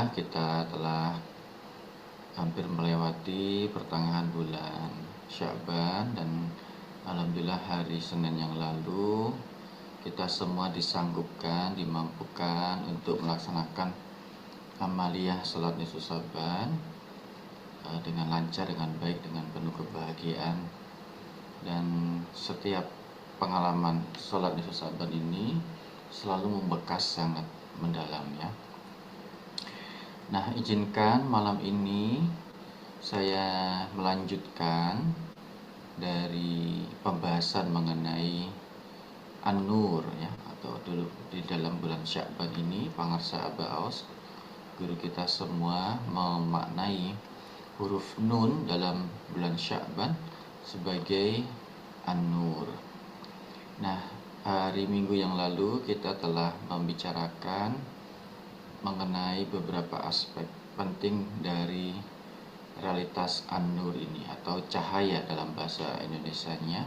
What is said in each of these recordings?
Alhamdulillah kita telah hampir melewati pertengahan bulan Sya'ban, dan alhamdulillah hari Senin yang lalu kita semua disanggupkan, dimampukan untuk melaksanakan amaliyah salat nisfu Sya'ban dengan lancar, dengan baik, dengan penuh kebahagiaan. Dan setiap pengalaman salat nisfu Sya'ban ini selalu membekas sangat mendalam ya. Nah, izinkan malam ini saya melanjutkan dari pembahasan mengenai An-Nur ya, atau dulu di dalam bulan Sya'ban ini Pangarsa Abaos, guru kita semua memaknai huruf Nun dalam bulan Sya'ban sebagai An-Nur. Nah, hari Minggu yang lalu kita telah membicarakan mengenai beberapa aspek penting dari realitas An-Nur ini, atau cahaya dalam bahasa Indonesianya,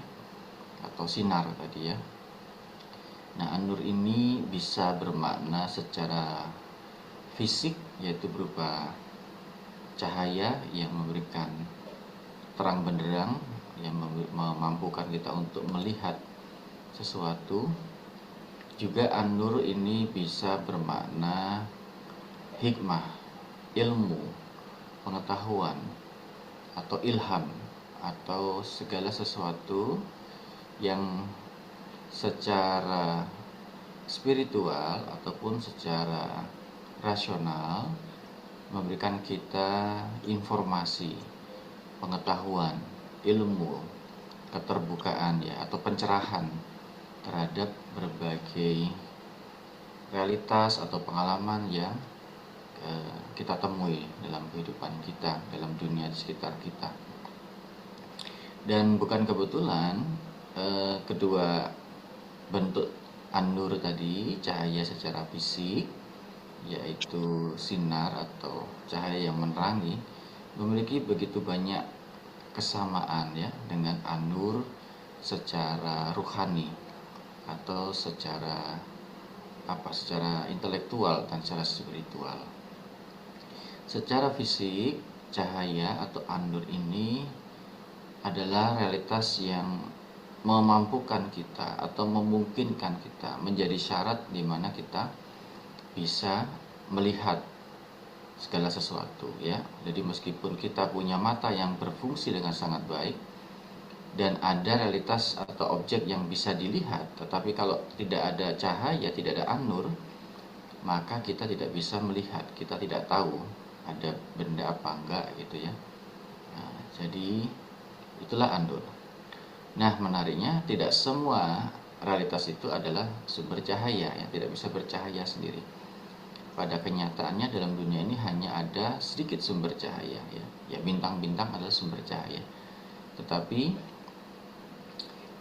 atau sinar tadi ya. Nah, An-Nur ini bisa bermakna secara fisik, yaitu berupa cahaya yang memberikan terang benderang, yang memampukan kita untuk melihat sesuatu. Juga An-Nur ini bisa bermakna hikmah, ilmu, pengetahuan, atau ilham, atau segala sesuatu yang secara spiritual ataupun secara rasional memberikan kita informasi, pengetahuan, ilmu, keterbukaan ya, atau pencerahan terhadap berbagai realitas atau pengalaman yang kita temui dalam kehidupan kita, dalam dunia di sekitar kita. Dan bukan kebetulan kedua bentuk An-Nur tadi, cahaya secara fisik yaitu sinar atau cahaya yang menerangi, memiliki begitu banyak kesamaan ya dengan An-Nur secara ruhani atau secara intelektual dan secara spiritual. Secara fisik, cahaya atau An-Nur ini adalah realitas yang memampukan kita atau memungkinkan kita, menjadi syarat di mana kita bisa melihat segala sesuatu ya. Jadi meskipun kita punya mata yang berfungsi dengan sangat baik dan ada realitas atau objek yang bisa dilihat, tetapi kalau tidak ada cahaya, tidak ada An-Nur, maka kita tidak bisa melihat, kita tidak tahu ada benda apa enggak gitu ya. Nah, jadi itulah An-Nur. Nah, menariknya tidak semua realitas itu adalah sumber cahaya ya, tidak bisa bercahaya sendiri. Pada kenyataannya dalam dunia ini hanya ada sedikit sumber cahaya ya. Ya, bintang-bintang adalah sumber cahaya. Tetapi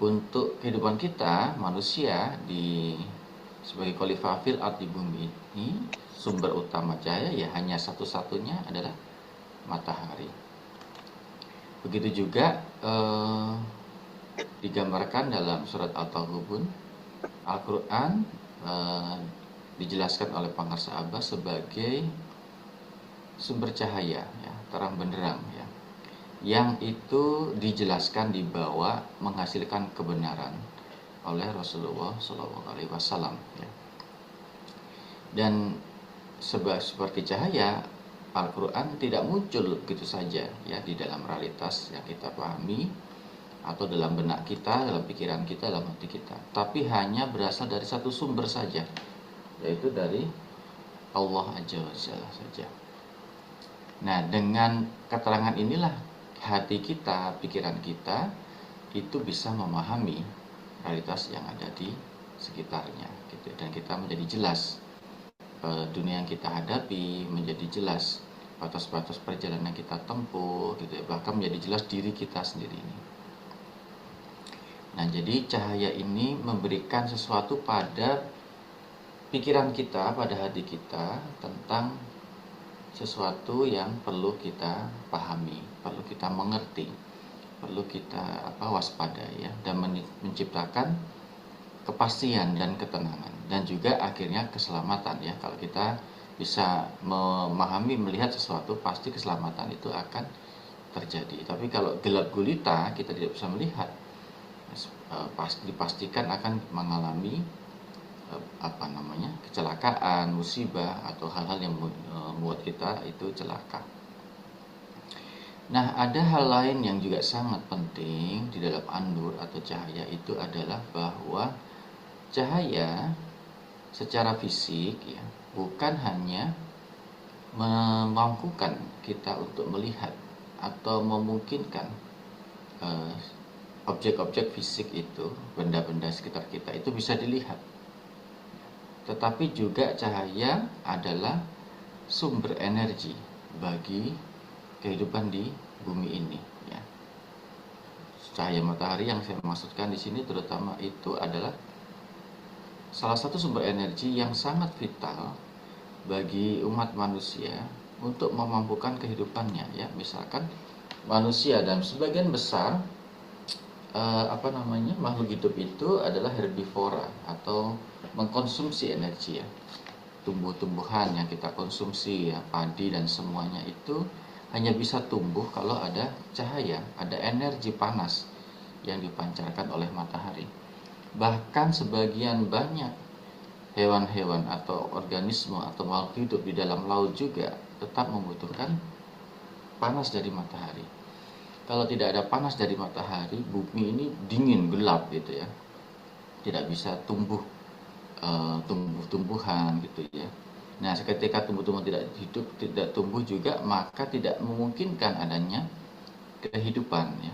untuk kehidupan kita manusia sebagai khalifah fil ard di bumi ini, sumber utama cahaya ya hanya satu-satunya adalah matahari. Begitu juga digambarkan dalam surat At-Taghabun, Al-Quran dijelaskan oleh Pangarsa Abbas sebagai sumber cahaya ya, terang benderang ya, yang itu dijelaskan dibawa menghasilkan kebenaran oleh Rasulullah SAW ya. Dan seperti cahaya, Al-Quran tidak muncul begitu saja ya di dalam realitas yang kita pahami atau dalam benak kita, dalam pikiran kita, dalam hati kita, tapi hanya berasal dari satu sumber saja, yaitu dari Allah Azza wa Jalla saja. Nah, dengan keterangan inilah hati kita, pikiran kita itu bisa memahami realitas yang ada di sekitarnya gitu. Dan kita menjadi jelas dunia yang kita hadapi, menjadi jelas batas-batas perjalanan yang kita tempuh gitu ya, bahkan menjadi jelas diri kita sendiri ini. Nah, jadi cahaya ini memberikan sesuatu pada pikiran kita, pada hati kita tentang sesuatu yang perlu kita pahami, perlu kita mengerti, perlu kita waspada ya, dan menciptakan kepastian dan ketenangan, dan juga akhirnya keselamatan ya. Kalau kita bisa memahami, melihat sesuatu, pasti keselamatan itu akan terjadi. Tapi kalau gelap gulita, kita tidak bisa melihat, dipastikan akan mengalami kecelakaan, musibah, atau hal-hal yang membuat kita itu celaka. Nah, ada hal lain yang juga sangat penting di dalam an-nur atau cahaya itu adalah bahwa cahaya secara fisik ya, bukan hanya memampukan kita untuk melihat atau memungkinkan objek-objek fisik itu, benda-benda sekitar kita itu bisa dilihat. Tetapi juga cahaya adalah sumber energi bagi kehidupan di bumi ini ya. Cahaya matahari yang saya maksudkan di sini terutama itu adalah salah satu sumber energi yang sangat vital bagi umat manusia untuk memampukan kehidupannya ya. Misalkan manusia dan sebagian besar makhluk hidup itu adalah herbivora atau mengkonsumsi energi ya. Tumbuh-tumbuhan yang kita konsumsi ya, padi dan semuanya itu hanya bisa tumbuh kalau ada cahaya, ada energi panas yang dipancarkan oleh matahari. Bahkan sebagian banyak hewan-hewan atau organisme atau makhluk hidup di dalam laut juga tetap membutuhkan panas dari matahari. Kalau tidak ada panas dari matahari, bumi ini dingin, gelap gitu ya. Tidak bisa tumbuh tumbuh-tumbuhan gitu ya. Nah, ketika tumbuh-tumbuhan tidak hidup, tidak tumbuh juga, maka tidak memungkinkan adanya kehidupan ya.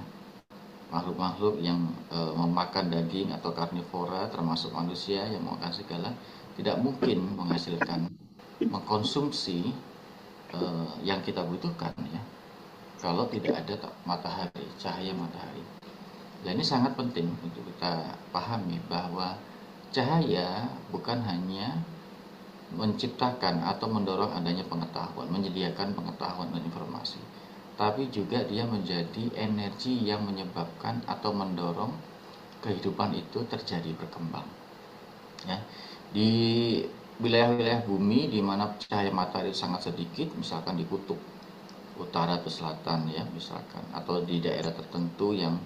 Makhluk-makhluk yang memakan daging atau karnivora termasuk manusia yang memakan segala tidak mungkin mengkonsumsi yang kita butuhkan ya, kalau tidak ada matahari, cahaya matahari. Dan ini sangat penting untuk kita pahami bahwa cahaya bukan hanya menciptakan atau mendorong adanya pengetahuan, menyediakan pengetahuan dan informasi, tapi juga dia menjadi energi yang menyebabkan atau mendorong kehidupan itu terjadi, berkembang. Ya, di wilayah-wilayah bumi di mana cahaya matahari sangat sedikit, misalkan di kutub utara atau selatan ya, misalkan, atau di daerah tertentu yang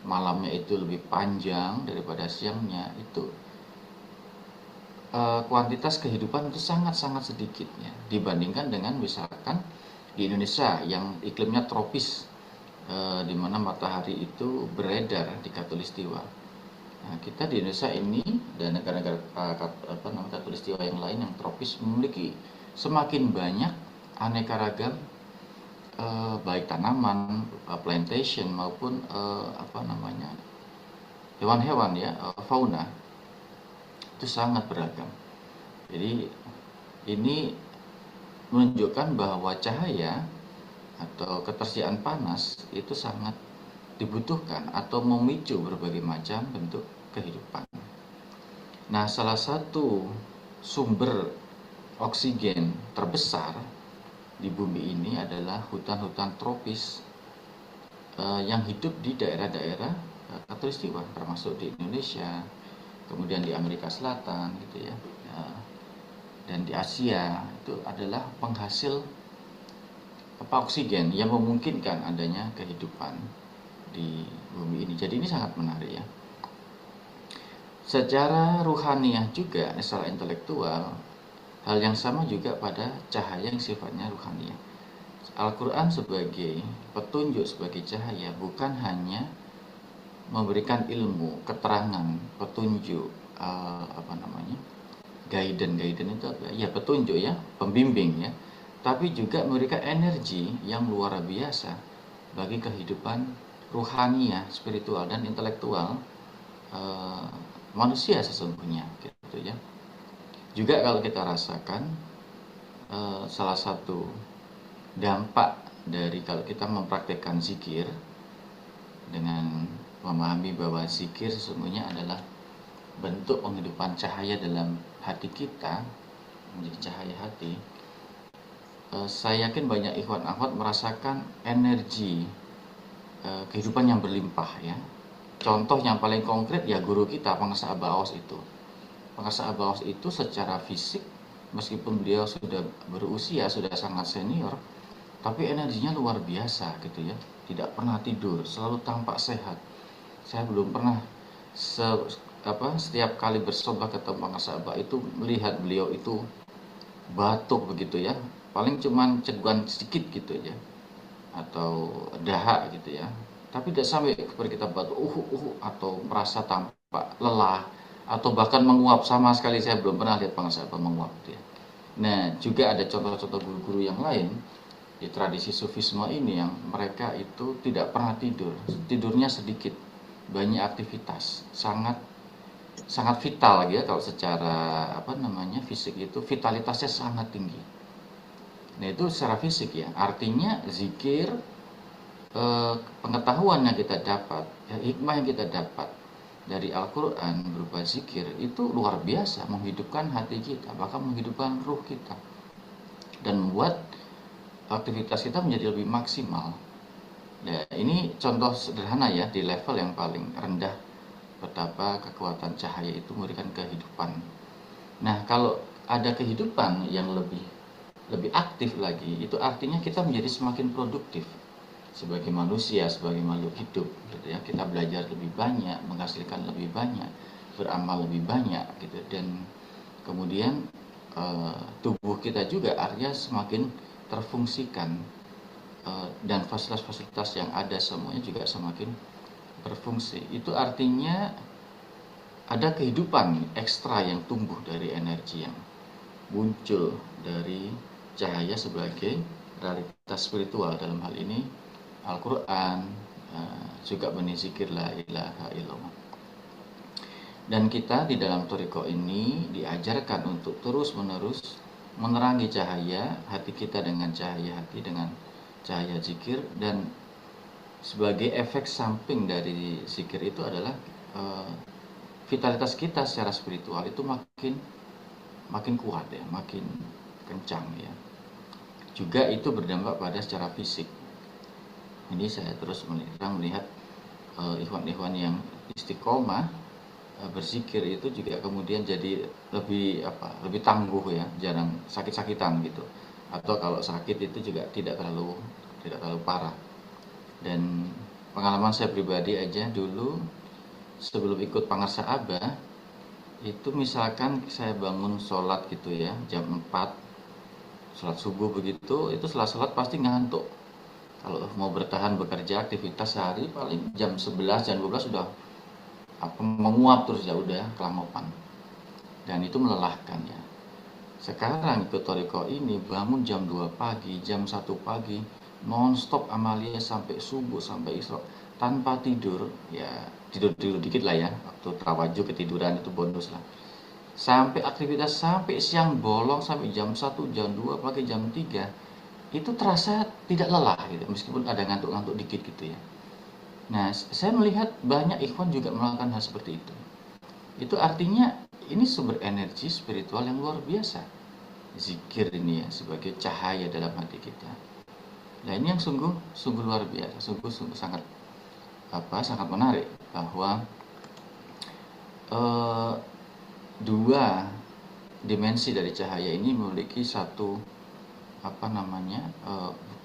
malamnya itu lebih panjang daripada siangnya, itu kuantitas kehidupan itu sangat-sangat sedikit ya, dibandingkan dengan misalkan di Indonesia yang iklimnya tropis, di mana matahari itu beredar di khatulistiwa. Nah, kita di Indonesia ini dan negara-negara khatulistiwa yang lain yang tropis memiliki semakin banyak aneka ragam baik tanaman, plantation maupun hewan-hewan ya, fauna itu sangat beragam. Jadi ini menunjukkan bahwa cahaya atau ketersediaan panas itu sangat dibutuhkan atau memicu berbagai macam bentuk kehidupan. Nah, salah satu sumber oksigen terbesar di bumi ini adalah hutan-hutan tropis yang hidup di daerah-daerah khatulistiwa, termasuk di Indonesia, kemudian di Amerika Selatan gitu ya, dan di Asia, itu adalah penghasil oksigen yang memungkinkan adanya kehidupan di bumi ini. Jadi ini sangat menarik ya. Secara ruhaniah juga, secara intelektual, hal yang sama juga pada cahaya yang sifatnya ruhaniah. Al-Quran sebagai petunjuk, sebagai cahaya, bukan hanya memberikan ilmu, keterangan, petunjuk, guidance itu apa? Ya, petunjuk ya, pembimbing ya. Tapi juga memberikan energi yang luar biasa bagi kehidupan ruhaniah, spiritual dan intelektual manusia sesungguhnya gitu ya. Juga kalau kita rasakan salah satu dampak dari kalau kita mempraktekkan zikir dengan memahami bahwa zikir sesungguhnya adalah bentuk penghidupan cahaya dalam hati kita, menjadi cahaya hati. Saya yakin banyak ikhwan akhwat merasakan energi kehidupan yang berlimpah ya. Contoh yang paling konkret ya guru kita Pangasa Abaos itu. Pangasa Abaos itu secara fisik meskipun beliau sudah berusia, sudah sangat senior, tapi energinya luar biasa gitu ya. Tidak pernah tidur, selalu tampak sehat. Saya belum pernah setiap kali bersobat ketemu pengarsa Abah itu melihat beliau itu batuk begitu ya. Paling cuman ceguan sedikit gitu ya, atau dahak gitu ya, tapi tidak sampai kepada kita batuk atau merasa tampak lelah atau bahkan menguap. Sama sekali saya belum pernah lihat pengarsa Abah menguap gitu ya. Nah, juga ada contoh-contoh guru-guru yang lain di tradisi sufisme ini yang mereka itu tidak pernah tidur, tidurnya sedikit, banyak aktivitas, sangat sangat vital ya. Kalau secara fisik itu vitalitasnya sangat tinggi. Nah, itu secara fisik ya, artinya zikir, pengetahuan yang kita dapat, ya, hikmah yang kita dapat dari Al-Quran berupa zikir itu luar biasa, menghidupkan hati kita, bahkan menghidupkan ruh kita, dan membuat aktivitas kita menjadi lebih maksimal. Ya, ini contoh sederhana ya di level yang paling rendah betapa kekuatan cahaya itu memberikan kehidupan. Nah, kalau ada kehidupan yang lebih aktif lagi, itu artinya kita menjadi semakin produktif sebagai manusia, sebagai makhluk hidup gitu ya. Kita belajar lebih banyak, menghasilkan lebih banyak, beramal lebih banyak gitu, dan kemudian tubuh kita juga artinya semakin terfungsikan, dan fasilitas-fasilitas yang ada semuanya juga semakin berfungsi. Itu artinya ada kehidupan ekstra yang tumbuh dari energi yang muncul dari cahaya sebagai realitas spiritual, dalam hal ini Al-Quran, juga benih zikir la ilaha illallah. Dan kita di dalam thariqah ini diajarkan untuk terus-menerus menerangi cahaya hati kita dengan cahaya hati, dengan cahaya zikir. Dan sebagai efek samping dari zikir itu adalah vitalitas kita secara spiritual itu makin kuat ya, makin kencang ya. Juga itu berdampak pada secara fisik. Ini saya terus melihat ikhwan-ikhwan yang istiqomah berzikir itu juga kemudian jadi lebih tangguh ya, jarang sakit-sakitan gitu. Atau kalau sakit itu juga tidak terlalu parah. Dan pengalaman saya pribadi aja dulu sebelum ikut Pangarsa Abah, itu misalkan saya bangun sholat gitu ya, jam 4 sholat subuh begitu, itu setelah sholat pasti ngantuk. Kalau mau bertahan bekerja aktivitas sehari paling jam 11, jam 12 sudah menguap terus, ya udah kelangopan. Dan itu melelahkan ya. Sekarang ikut thariqah ini bangun jam 2 pagi, jam 1 pagi, non-stop amalia sampai subuh, sampai isra, tanpa tidur. Ya tidur dikit lah ya, waktu tawajuh ketiduran itu bonus lah. Sampai aktivitas sampai siang bolong, sampai jam 1, jam 2 pagi, jam 3, itu terasa tidak lelah gitu, meskipun ada ngantuk-ngantuk dikit gitu ya. Nah, saya melihat banyak ikhwan juga melakukan hal seperti itu. Itu artinya ini sumber energi spiritual yang luar biasa. Zikir ini ya sebagai cahaya dalam hati kita. Nah, ini yang sungguh luar biasa, sungguh sangat sangat menarik bahwa dua dimensi dari cahaya ini memiliki satu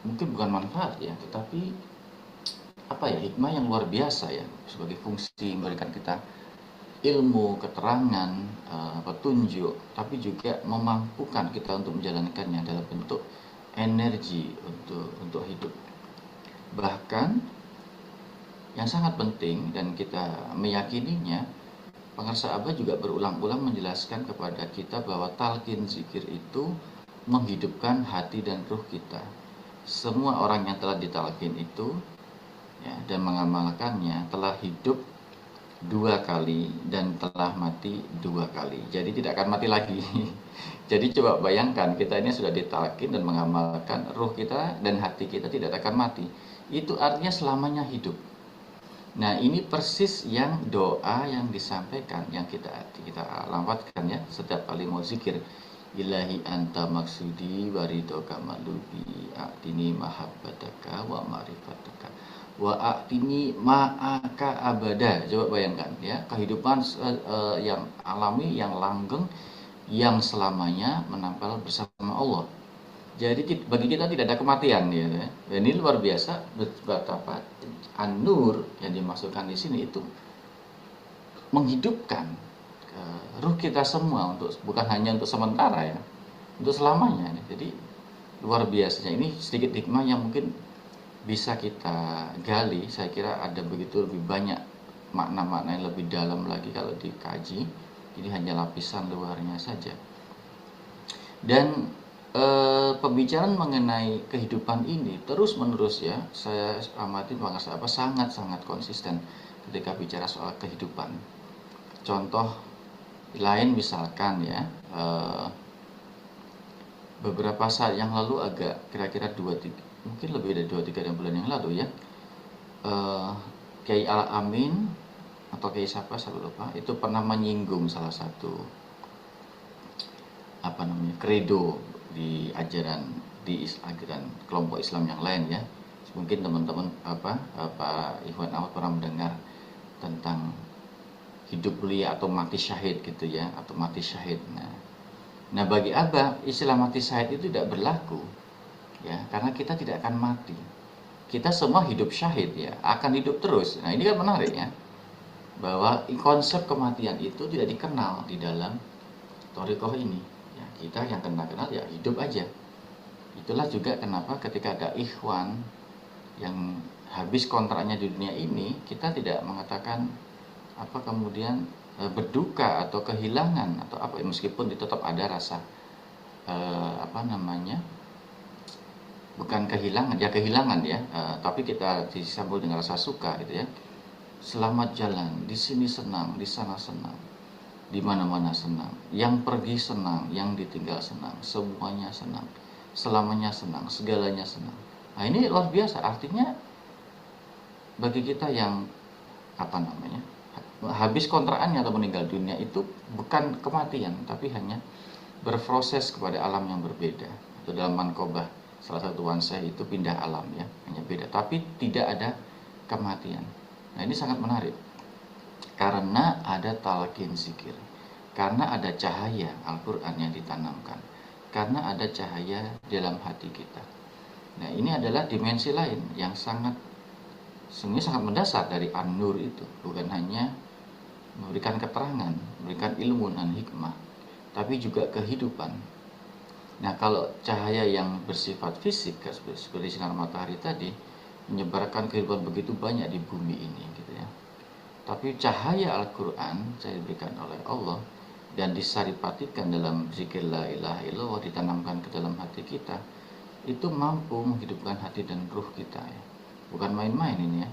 mungkin bukan manfaat ya, tetapi hikmah yang luar biasa ya, sebagai fungsi memberikan kita ilmu, keterangan, petunjuk, tapi juga memampukan kita untuk menjalankannya dalam bentuk energi untuk hidup. Bahkan yang sangat penting dan kita meyakininya, Pangarsa Abah juga berulang-ulang menjelaskan kepada kita bahwa talqin zikir itu menghidupkan hati dan ruh kita. Semua orang yang telah ditalqin itu ya, dan mengamalkannya telah hidup 2 kali dan telah mati 2 kali. Jadi tidak akan mati lagi. Jadi coba bayangkan, kita ini sudah ditalqin dan mengamalkan, ruh kita dan hati kita tidak akan mati. Itu artinya selamanya hidup. Nah, ini persis yang doa yang disampaikan, yang kita lafadzkan ya setiap kali mau zikir. Ilahi anta maksudi waridoka malubi a'tini mahabbataka wa ma'rifataka wa a'tini ma'aka abada. Coba bayangkan ya, kehidupan yang alami, yang langgeng, yang selamanya menempel bersama Allah. Jadi bagi kita tidak ada kematian ya. Dan ini luar biasa betapa An-Nur yang dimasukkan di sini itu menghidupkan ruh kita semua, untuk bukan hanya untuk sementara ya, untuk selamanya. Jadi luar biasanya, ini sedikit hikmah yang mungkin bisa kita gali. Saya kira ada begitu lebih banyak makna-makna yang lebih dalam lagi kalau dikaji. Ini hanya lapisan luarnya saja. Dan pembicaraan mengenai kehidupan ini terus menerus ya, saya amati sangat-sangat konsisten ketika bicara soal kehidupan. Contoh lain misalkan ya, beberapa saat yang lalu, agak kira-kira 2-3, mungkin lebih dari 2-3 bulan yang lalu ya, Kiai Al-Amin atau Kiai siapa saya lupa, itu pernah menyinggung salah satu kredo di ajaran kelompok Islam yang lain ya. Mungkin teman-teman Pak Ikhwan Ahmad pernah mendengar tentang hidup mulia atau mati syahid gitu ya, atau mati syahid. Nah bagi Abah istilah mati syahid itu tidak berlaku ya, karena kita tidak akan mati. Kita semua hidup syahid ya, akan hidup terus. Nah ini kan menarik ya, bahwa konsep kematian itu tidak dikenal di dalam thariqah ini ya. Kita yang kenal ya hidup aja. Itulah juga kenapa ketika ada ikhwan yang habis kontraknya di dunia ini, kita tidak mengatakan kemudian berduka atau kehilangan atau apa, meskipun tetap ada rasa bukan kehilangan ya, tapi kita disambut dengan rasa suka gitu ya. Selamat jalan, di sini senang, di sana senang, di mana-mana senang, yang pergi senang, yang ditinggal senang, semuanya senang, selamanya senang, segalanya senang. Nah ini luar biasa, artinya bagi kita yang habis kontrakannya atau meninggal dunia itu bukan kematian, tapi hanya berproses kepada alam yang berbeda. Itu dalam Manqobah salah satu wansah itu pindah alam ya, hanya beda, tapi tidak ada kematian. Nah ini sangat menarik, karena ada talqin zikir, karena ada cahaya Al-Quran yang ditanamkan, karena ada cahaya dalam hati kita. Nah ini adalah dimensi lain yang sebenarnya sangat mendasar dari An-Nur itu, bukan hanya memberikan keterangan, memberikan ilmu dan hikmah, tapi juga kehidupan. Nah kalau cahaya yang bersifat fisik seperti sinar matahari tadi menyebarkan kehidupan begitu banyak di bumi ini gitu ya. Tapi cahaya Al-Quran saya diberikan oleh Allah dan disaripatikan dalam zikir la ilaha illallah, ditanamkan ke dalam hati kita, itu mampu menghidupkan hati dan ruh kita ya. Bukan main-main ini ya.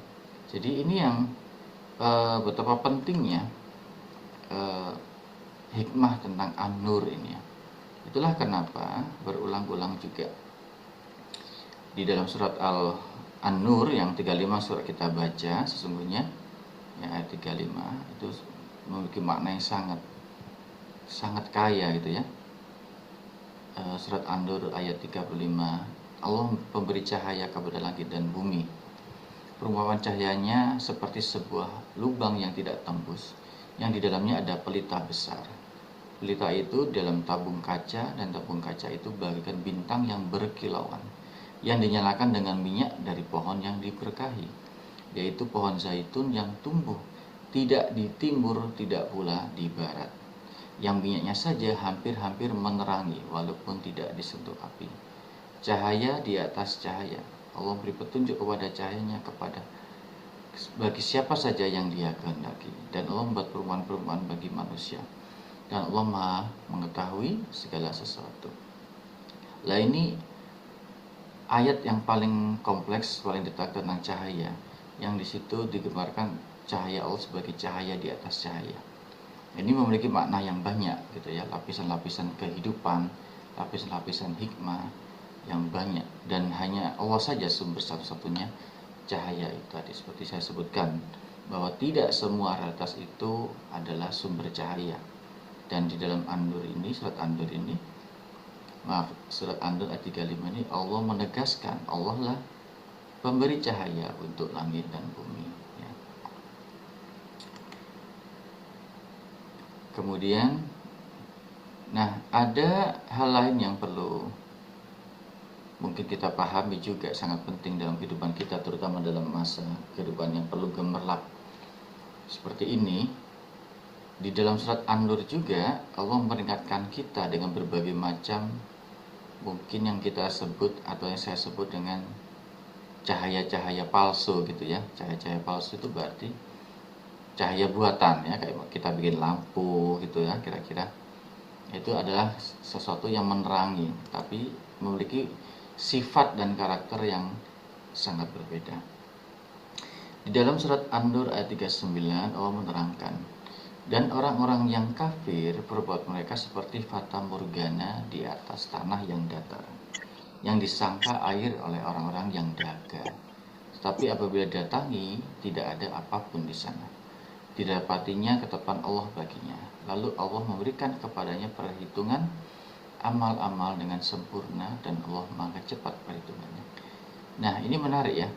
Jadi ini yang betapa pentingnya hikmah tentang An-Nur ini ya. Itulah kenapa berulang-ulang juga di dalam surat An-Nur yang 35 surat kita baca, sesungguhnya ya, ayat 35 itu memiliki makna yang sangat kaya gitu ya. Surat An-Nur ayat 35, Allah memberi cahaya kepada langit dan bumi. Perumpamaan cahayanya seperti sebuah lubang yang tidak tembus, yang di dalamnya ada pelita besar. Pelita itu dalam tabung kaca, dan tabung kaca itu bagaikan bintang yang berkilauan, yang dinyalakan dengan minyak dari pohon yang diberkahi, yaitu pohon zaitun yang tumbuh tidak di timur, tidak pula di barat, yang minyaknya saja hampir-hampir menerangi walaupun tidak disentuh api. Cahaya di atas cahaya, Allah beri petunjuk kepada cahayanya bagi siapa saja yang dia kehendaki, dan Allah membuat perumpamaan-perumpamaan bagi manusia, dan Allah Maha mengetahui segala sesuatu. Lah ini ayat yang paling kompleks, paling detail tentang cahaya, yang di situ digambarkan cahaya Allah sebagai cahaya di atas cahaya. Ini memiliki makna yang banyak gitu ya, lapisan-lapisan kehidupan, lapisan-lapisan hikmah yang banyak, dan hanya Allah saja sumber satu-satunya cahaya itu tadi. Seperti saya sebutkan bahwa tidak semua realitas itu adalah sumber cahaya. Dan di dalam An-Nur ini, surat An-Nur ayat 35 ini, Allah menegaskan Allah lah pemberi cahaya untuk langit dan bumi ya. Kemudian Nah, ada hal lain yang perlu mungkin kita pahami juga, sangat penting dalam kehidupan kita, terutama dalam masa kehidupan yang perlu gemerlap seperti ini. Di dalam surat An-Nur juga Allah memperingatkan kita dengan berbagai macam, mungkin yang kita sebut atau yang saya sebut dengan cahaya-cahaya palsu gitu ya. Cahaya-cahaya palsu itu berarti cahaya buatan ya, kayak kita bikin lampu gitu ya, kira-kira itu adalah sesuatu yang menerangi tapi memiliki sifat dan karakter yang sangat berbeda. Di dalam surat An-Nur ayat 39 Allah menerangkan, dan orang-orang yang kafir berbuat mereka seperti fata morgana di atas tanah yang datar, yang disangka air oleh orang-orang yang daga. Tetapi apabila datangi, tidak ada apapun di sana. Didapatinya ketetapan Allah baginya. Lalu Allah memberikan kepadanya perhitungan amal-amal dengan sempurna, dan Allah maha cepat perhitungannya. Nah, ini menarik ya.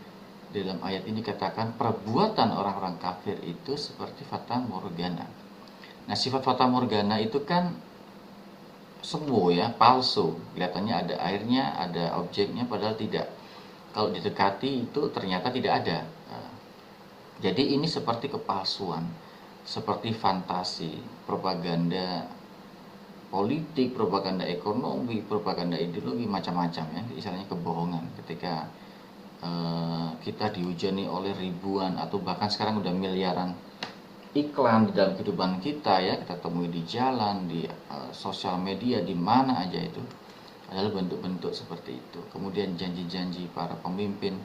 Dalam ayat ini katakan perbuatan orang-orang kafir itu seperti fata morgana. Nah, sifat fata morgana itu kan semu ya, palsu. Kelihatannya ada airnya, ada objeknya, padahal tidak. Kalau didekati itu ternyata tidak ada. Jadi ini seperti kepalsuan, seperti fantasi, propaganda politik, propaganda ekonomi, propaganda ideologi, macam-macam ya. Istilahnya kebohongan ketika kita dihujani oleh ribuan atau bahkan sekarang udah miliaran iklan di dalam kehidupan kita ya, kita temui di jalan, di sosial media, di mana aja itu adalah bentuk-bentuk seperti itu. Kemudian janji-janji para pemimpin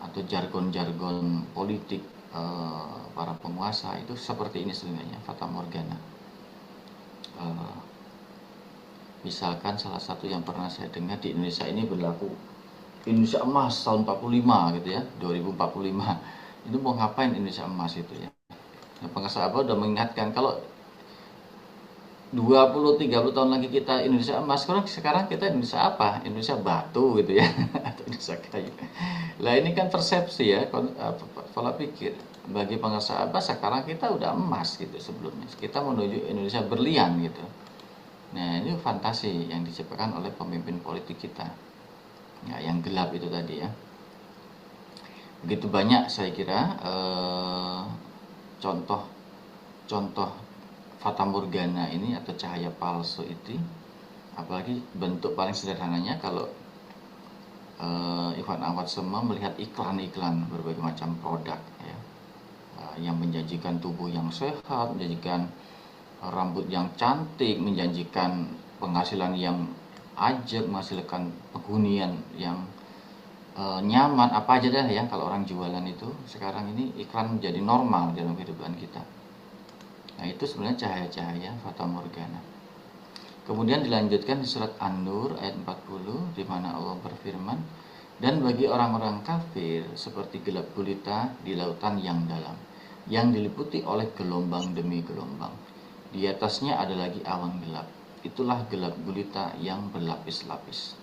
atau jargon-jargon politik para penguasa itu seperti ini sebenarnya, fata morgana. Misalkan salah satu yang pernah saya dengar di Indonesia ini berlaku Indonesia emas tahun 45 gitu ya, 2045. Itu mau ngapain Indonesia emas itu ya? Nah, pengasahabat udah mengingatkan kalau 20-30 tahun lagi kita Indonesia emas, sekarang kita Indonesia apa? Indonesia batu gitu ya, atau Indonesia kayu. Lah ini kan persepsi ya, pola pikir. Bagi pengasahabat sekarang kita udah emas gitu sebelumnya. Kita menuju Indonesia berlian gitu. Nah, ini fantasi yang diciptakan oleh pemimpin politik kita. Ya, yang gelap itu tadi ya. Begitu banyak saya kira contoh fata morgana ini atau cahaya palsu itu. Apalagi bentuk paling sederhananya kalau Ivan Ahmad semua melihat iklan-iklan berbagai macam produk ya, yang menjanjikan tubuh yang sehat, menjanjikan rambut yang cantik, menjanjikan penghasilan yang ajak, menghasilkan penghunian yang nyaman, apa aja dah ya. Kalau orang jualan itu sekarang ini iklan menjadi normal dalam kehidupan kita. Nah, itu sebenarnya cahaya-cahaya fata morgana. Kemudian dilanjutkan di surat An-Nur ayat 40 di mana Allah berfirman, dan bagi orang-orang kafir seperti gelap gulita di lautan yang dalam, yang diliputi oleh gelombang demi gelombang. Di atasnya ada lagi awan gelap. Itulah gelap gulita yang berlapis-lapis.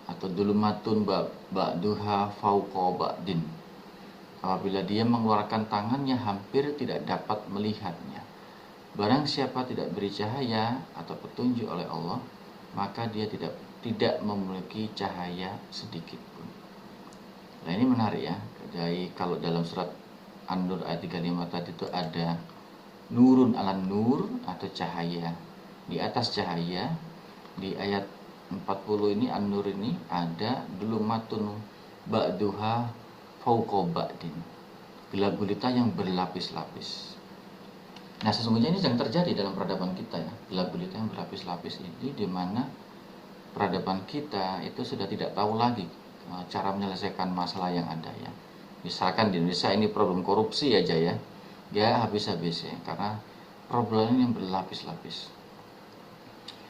Atau dulumatun ba'duha fauqa ba'din. Apabila dia mengeluarkan tangannya hampir tidak dapat melihatnya. Barang siapa tidak beri cahaya atau petunjuk oleh Allah, maka dia tidak memiliki cahaya sedikit pun. Nah, ini menarik ya. Jadi kalau dalam surat An-Nur ayat 35 tadi itu ada nurun ala nur atau cahaya di atas cahaya. Di ayat 40 ini An-Nur ini ada dulumatun ba'duha fauqa ba'din, gelap gulita yang berlapis-lapis. Nah, sesungguhnya ini yang terjadi dalam peradaban kita ya, gelap gulita yang berlapis-lapis ini, di mana peradaban kita itu sudah tidak tahu lagi cara menyelesaikan masalah yang ada ya. Misalkan di Indonesia ini problem korupsi aja ya, dia habis-habis ya, karena problem yang berlapis-lapis.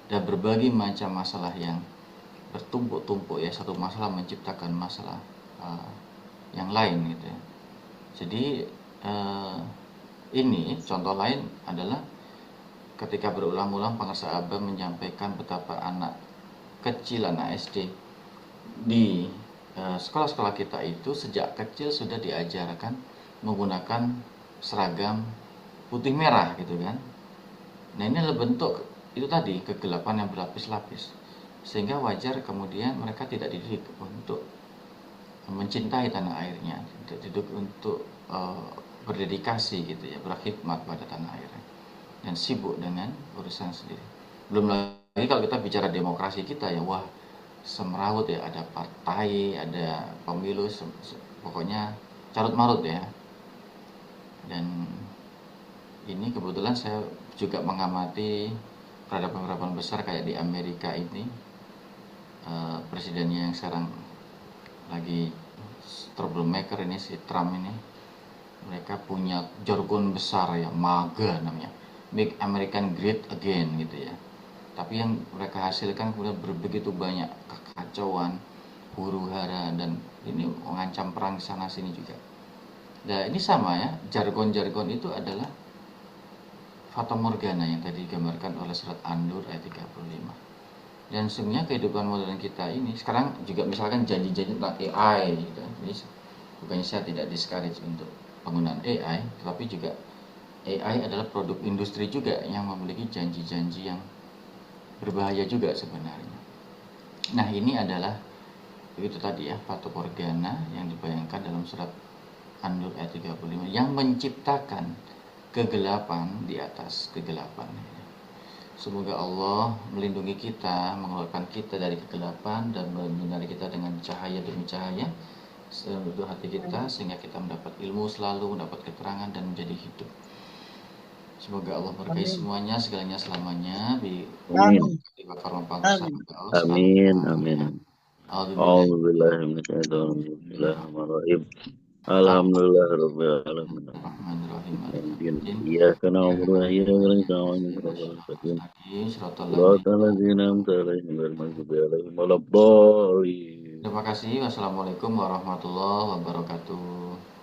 Dan berbagai macam masalah yang bertumpuk-tumpuk ya, satu masalah menciptakan masalah yang lain gitu ya. Jadi ini contoh lain adalah ketika berulang-ulang pengarsa Abah menyampaikan betapa anak kecil, anak SD di sekolah-sekolah kita itu sejak kecil sudah diajarkan menggunakan seragam putih merah gitu kan. Nah, ini adalah bentuk itu tadi kegelapan yang berlapis-lapis, sehingga wajar kemudian mereka tidak dididik untuk mencintai tanah airnya, tidak dididik untuk berdedikasi gitu ya, berkhidmat pada tanah airnya, dan sibuk dengan urusan sendiri. Belum lagi kalau kita bicara demokrasi kita ya, wah semrawut ya, ada partai, ada pemilu, pokoknya carut marut ya. Dan ini kebetulan saya juga mengamati peradaban-peradaban besar kayak di Amerika ini, presidennya yang sekarang lagi troublemaker ini, si Trump ini, mereka punya jargon besar ya, MAGA namanya, Make American Great Again gitu ya. Tapi yang mereka hasilkan kemudian begitu banyak kekacauan, huru hara, dan ini mengancam perang sana sini juga. Nah ini sama ya, jargon-jargon itu adalah Fata Morgana yang tadi digambarkan oleh surat An-Nur ayat 35. Dan sebenarnya kehidupan modern kita ini sekarang juga misalkan janji-janji tentang AI gitu. Jadi bukannya saya tidak discourage untuk penggunaan AI, tetapi juga AI adalah produk industri juga yang memiliki janji-janji yang berbahaya juga sebenarnya. Nah ini adalah itu tadi ya, Fata Morgana yang dibayangkan dalam surat An-Nur ayat 35 yang menciptakan kegelapan di atas kegelapan. Semoga Allah melindungi kita, mengeluarkan kita dari kegelapan dan menyinari kita dengan cahaya demi cahaya seluruh hati kita, sehingga kita mendapat ilmu selalu, mendapat keterangan dan menjadi hidup. Semoga Allah berkahi semuanya, segalanya selamanya. Amin. Amin. Amin. Alhamdulillah. Alhamdulillah rabbil alamin. Iyyaka na'budu wa iyyaka nasta'in. Shiratal ladzina an'amta 'alaihim ghairil maghdubi 'alaihim waladdallin. Terima kasih. Wassalamualaikum warahmatullahi wabarakatuh.